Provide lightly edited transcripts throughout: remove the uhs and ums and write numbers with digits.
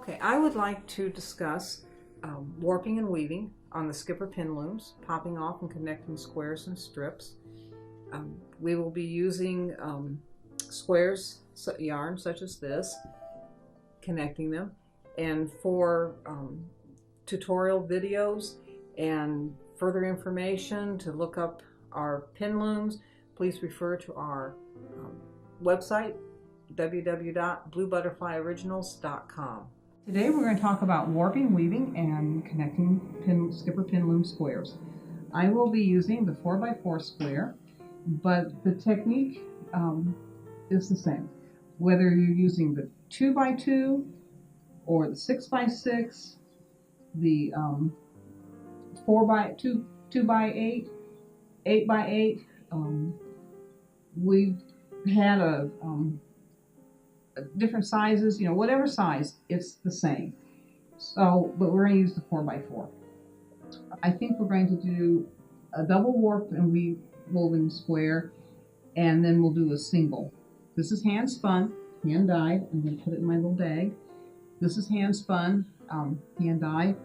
Okay, I would like to discuss warping and weaving on the Skipper pin looms, popping off and connecting squares and strips. We will be using squares, yarn such as this, connecting them, and for tutorial videos and further information to look up our pin looms, please refer to our website, www.bluebutterflyoriginals.com. Today we're going to talk about warping, weaving, and connecting Skipper pin loom squares. I will be using the 4x4 square, but the technique is the same. Whether you're using the 2x2 or the 6x6, the 4x2, 2x8, 8x8, we've had different sizes, whatever size, it's the same. So, but we're going to use the 4x4. I think we're going to do a double warp and weave woven square, and then we'll do a single. This is hand spun, hand dyed. I'm going to put it in my little bag. This is hand spun, hand dyed,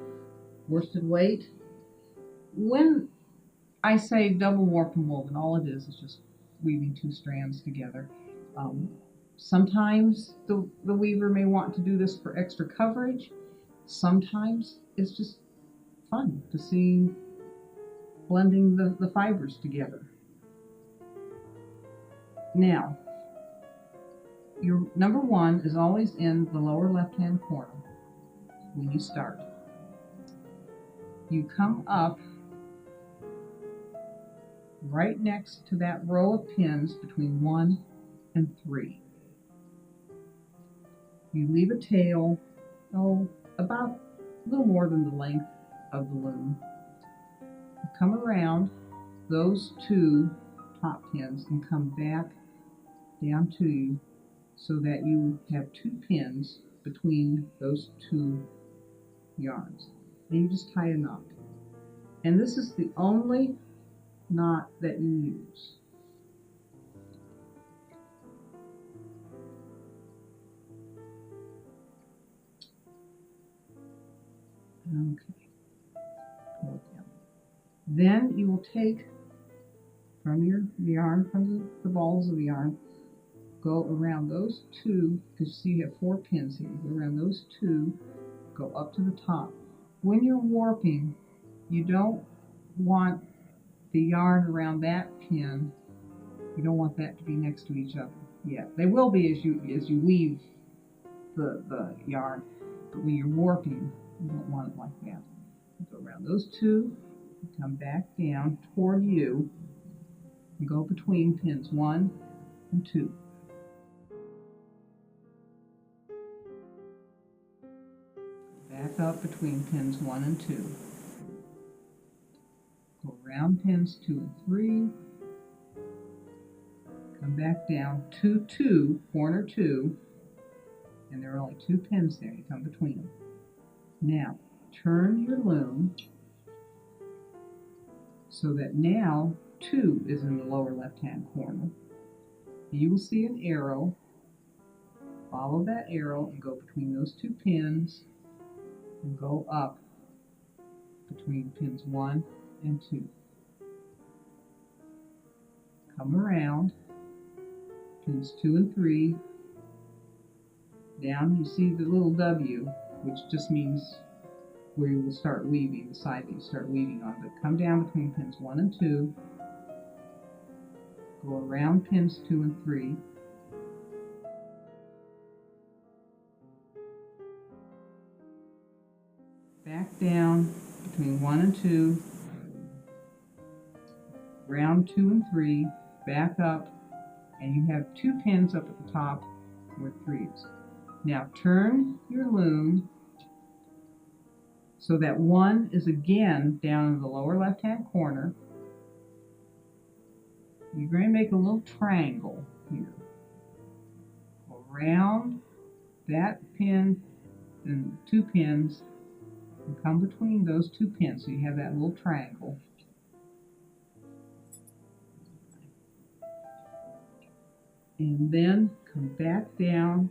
worsted weight. When I say double warp and woven, all it is just weaving two strands together. Sometimes the weaver may want to do this for extra coverage. Sometimes it's just fun to see blending the fibers together. Now, your number one is always in the lower left-hand corner when you start. You come up right next to that row of pins between 1 and 3. You leave a tail, about a little more than the length of the loom. You come around those two top pins and come back down to you so that you have 2 pins between those 2 yarns. And you just tie a knot. And this is the only knot that you use. Okay. Pull it down. Then you will take from your yarn, from the balls of yarn, go around those 2, because you see you have 4 pins here. You go around those 2, go up to the top. When you're warping, you don't want the yarn around that pin, you don't want that to be next to each other yet. They will be as you weave the yarn, but when you're warping, you don't want it like that. You go around those 2, come back down toward you, and go between pins 1 and 2. Back up between pins 1 and 2. Go around pins 2 and 3. Come back down to 2, corner 2, and there are only 2 pins there. You come between them. Now, turn your loom so that now 2 is in the lower left-hand corner. You will see an arrow. Follow that arrow and go between those 2 pins and go up between pins 1 and 2. Come around pins 2 and 3. Down you see the little W, which just means where you will start weaving, the side that you start weaving on. But come down between pins 1 and 2. Go around pins 2 and 3. Back down between 1 and 2. Round 2 and 3. Back up. And you have 2 pins up at the top where 3 is. Now turn your loom so that 1 is again down in the lower left-hand corner. You're going to make a little triangle here. Around that pin and 2 pins, and come between those 2 pins so you have that little triangle. And then come back down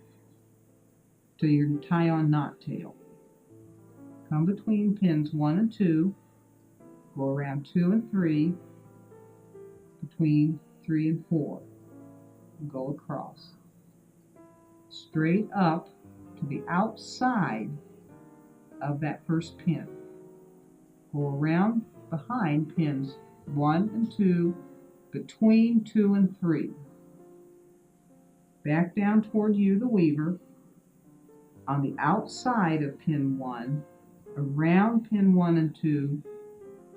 to your tie-on knot tail. Come between pins 1 and 2, go around 2 and 3, between 3 and 4, and go across. Straight up to the outside of that first pin. Go around behind pins 1 and 2, between 2 and 3. Back down toward you, the weaver, on the outside of pin 1, around pin 1 and 2,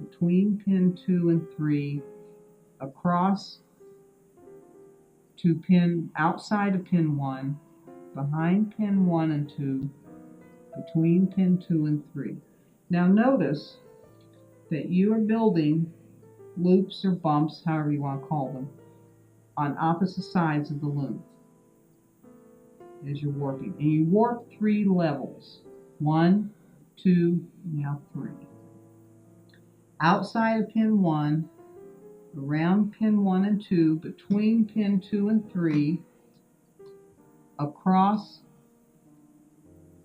between pin 2 and 3, across to pin outside of pin 1, behind pin 1 and 2, between pin 2 and 3. Now notice that you are building loops or bumps, however you want to call them, on opposite sides of the loom as you're warping. And you warp 3 levels. 1, 2, now 3. Outside of pin 1, around pin 1 and 2, between pin 2 and 3, across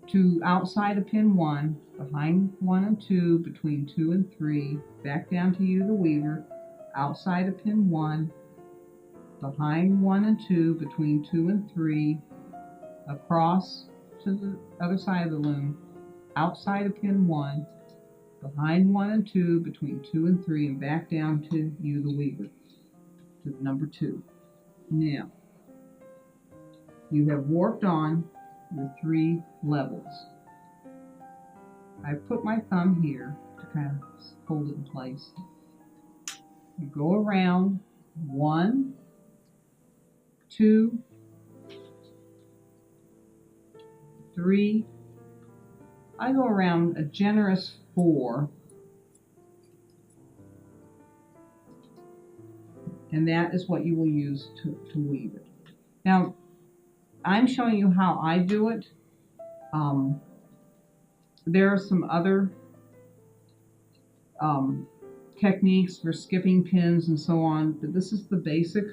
to outside of pin 1, behind 1 and 2, between 2 and 3, back down to you, the weaver, outside of pin 1, behind 1 and 2, between 2 and 3, across to the other side of the loom, outside of pin 1, behind 1 and 2, between 2 and 3, and back down to you, the weaver, to number 2. Now, you have warped on the 3 levels. I put my thumb here to kind of hold it in place. You go around 1, 2, 3. I go around a generous 4. And that is what you will use to weave it. Now, I'm showing you how I do it. There are some other techniques for skipping pins and so on, but this is the basic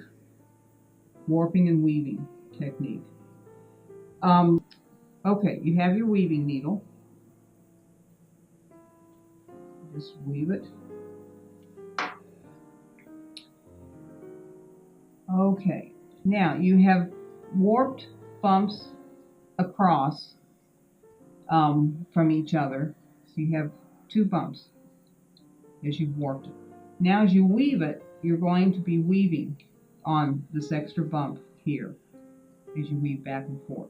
warping and weaving technique. Okay, you have your weaving needle. Just weave it. Okay, now you have warped bumps across from each other. So you have 2 bumps as you've warped it. Now as you weave it, you're going to be weaving on this extra bump here as you weave back and forth.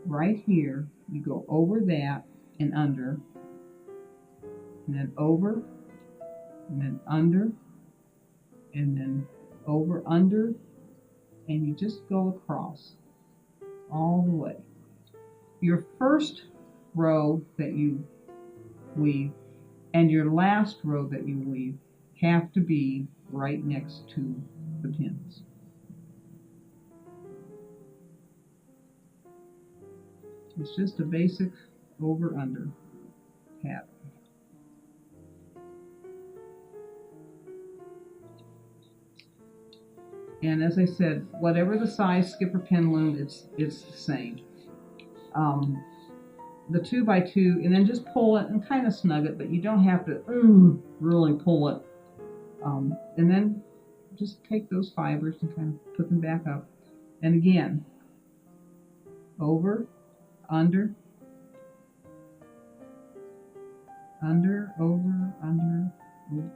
Right here, you go over that and under, and then over, and then under, and then over, under, and you just go across all the way. Your first row that you weave and your last row that you weave have to be right next to the pins. It's just a basic over-under pattern. And as I said, whatever the size skipper pin loom, it's the same. The 2x2, and then just pull it and kind of snug it, but you don't have to really pull it. And then just take those fibers and kind of put them back up. And again, over, under, under, over, under, over,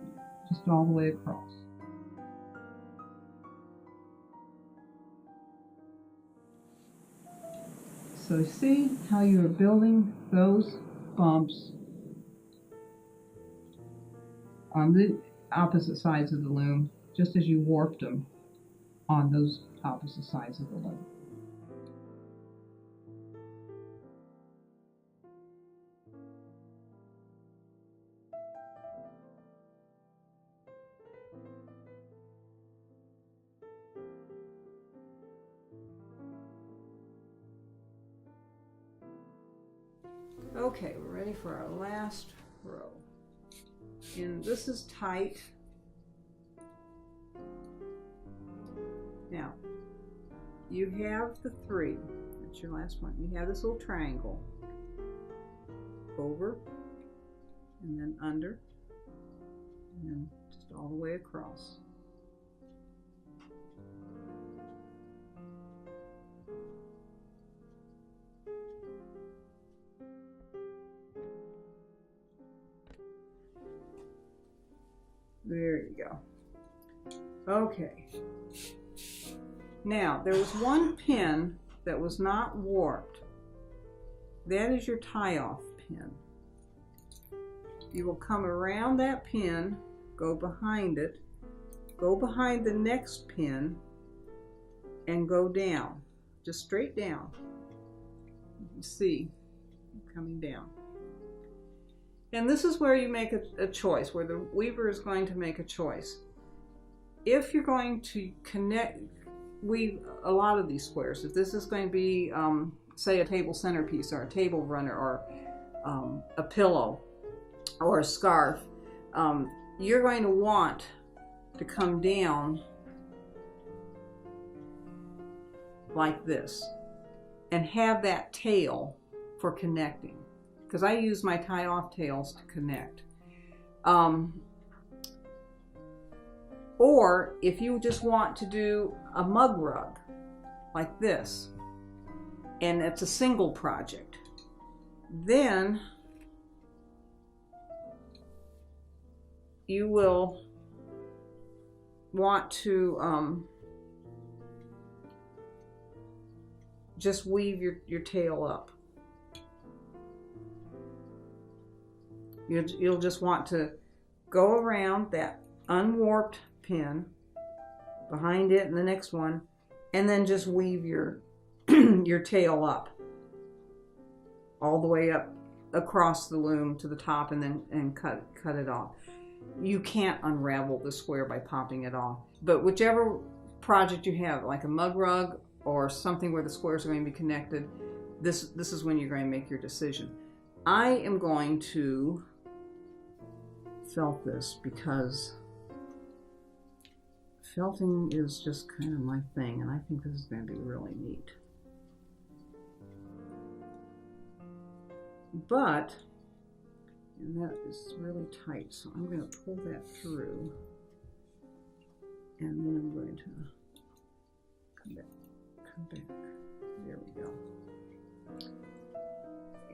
just all the way across. So see how you are building those bumps on the opposite sides of the loom, just as you warped them on those opposite sides of the loom. Okay, we're ready for our last row. And this is tight. Now, you have the 3. That's your last one. You have this little triangle. Over, and then under, and then just all the way across. There you go. Okay. Now, there was one pin that was not warped. That is your tie-off pin. You will come around that pin, go behind it, go behind the next pin, and go down, just straight down. You can see coming down. And this is where you make a choice, where the weaver is going to make a choice. If you're going to weave a lot of these squares, if this is going to be, say, a table centerpiece or a table runner or a pillow or a scarf, you're going to want to come down like this and have that tail for connecting, because I use my tie-off tails to connect. Or if you just want to do a mug rug like this, and it's a single project, then you will want to just weave your tail up. You'll just want to go around that unwarped pin, behind it and the next one, and then just weave your your tail up all the way up across the loom to the top, and then cut it off. You can't unravel the square by popping it off, but whichever project you have, like a mug rug or something where the squares are going to be connected, this is when you're going to make your decision. I am going to felt this because felting is just kind of my thing, and I think this is going to be really neat. But, and that is really tight, so I'm going to pull that through, and then I'm going to come back. There we go.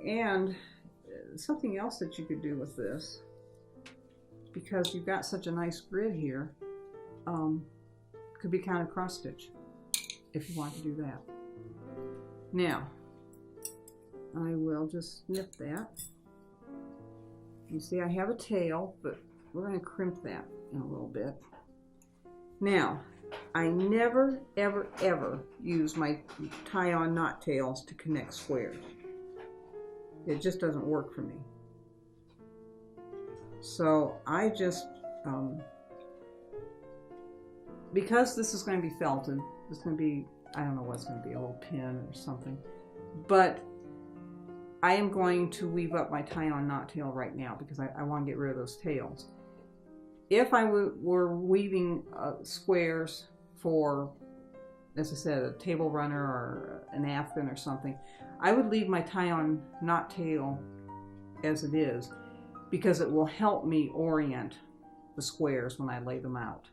And something else that you could do with this, because you've got such a nice grid here, could be kind of cross stitch if you want to do that. Now, I will just snip that. You see I have a tail, but we're going to crimp that in a little bit. Now, I never, ever, ever use my tie-on knot tails to connect squares. It just doesn't work for me. So I just, because this is going to be felted, it's going to be, I don't know what's going to be, a little pin or something, but I am going to weave up my tie-on knot tail right now because I want to get rid of those tails. If I were weaving squares for, as I said, a table runner or an afghan or something, I would leave my tie-on knot tail as it is, because it will help me orient the squares when I lay them out.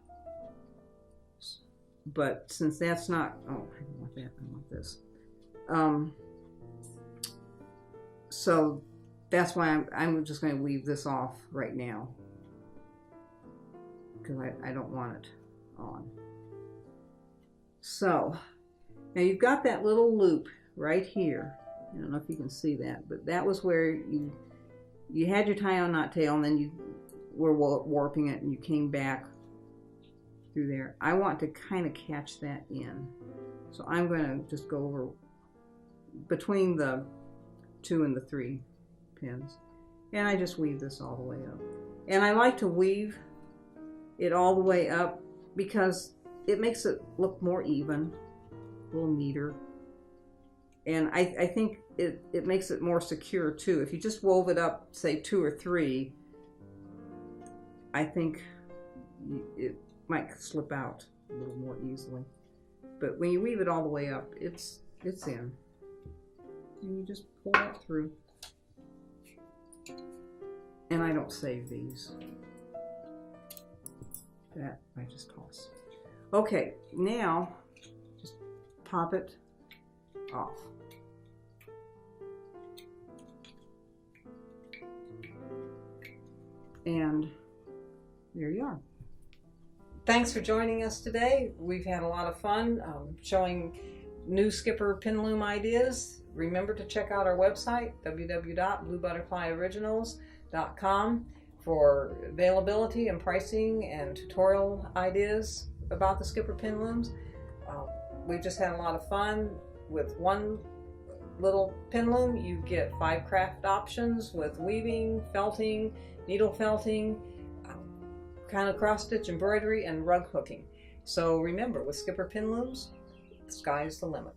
But since that's not, oh, I don't want that, I want this. So that's why I'm just going to leave this off right now, because I don't want it on. So now you've got that little loop right here. I don't know if you can see that, but that was where you had your tie-on knot tail, and then you were warping it, and you came back through there. I want to kind of catch that in, so I'm going to just go over between the 2 and the 3 pins, and I just weave this all the way up. And I like to weave it all the way up because it makes it look more even, a little neater, and I think it makes it more secure too. If you just wove it up, say 2 or 3, I think it might slip out a little more easily. But when you weave it all the way up, it's in. and you just pull that through. And I don't save these. That I just toss. Okay, now just pop it off. And there you are. Thanks for joining us today. We've had a lot of fun showing new Skipper pin loom ideas. Remember to check out our website, www.bluebutterflyoriginals.com, for availability and pricing and tutorial ideas about the Skipper pin looms. We've just had a lot of fun. With one little pin loom, you get 5 craft options with weaving, felting, needle felting, kind of cross stitch embroidery, and rug hooking. So remember, with Skipper pin looms, the sky's the limit.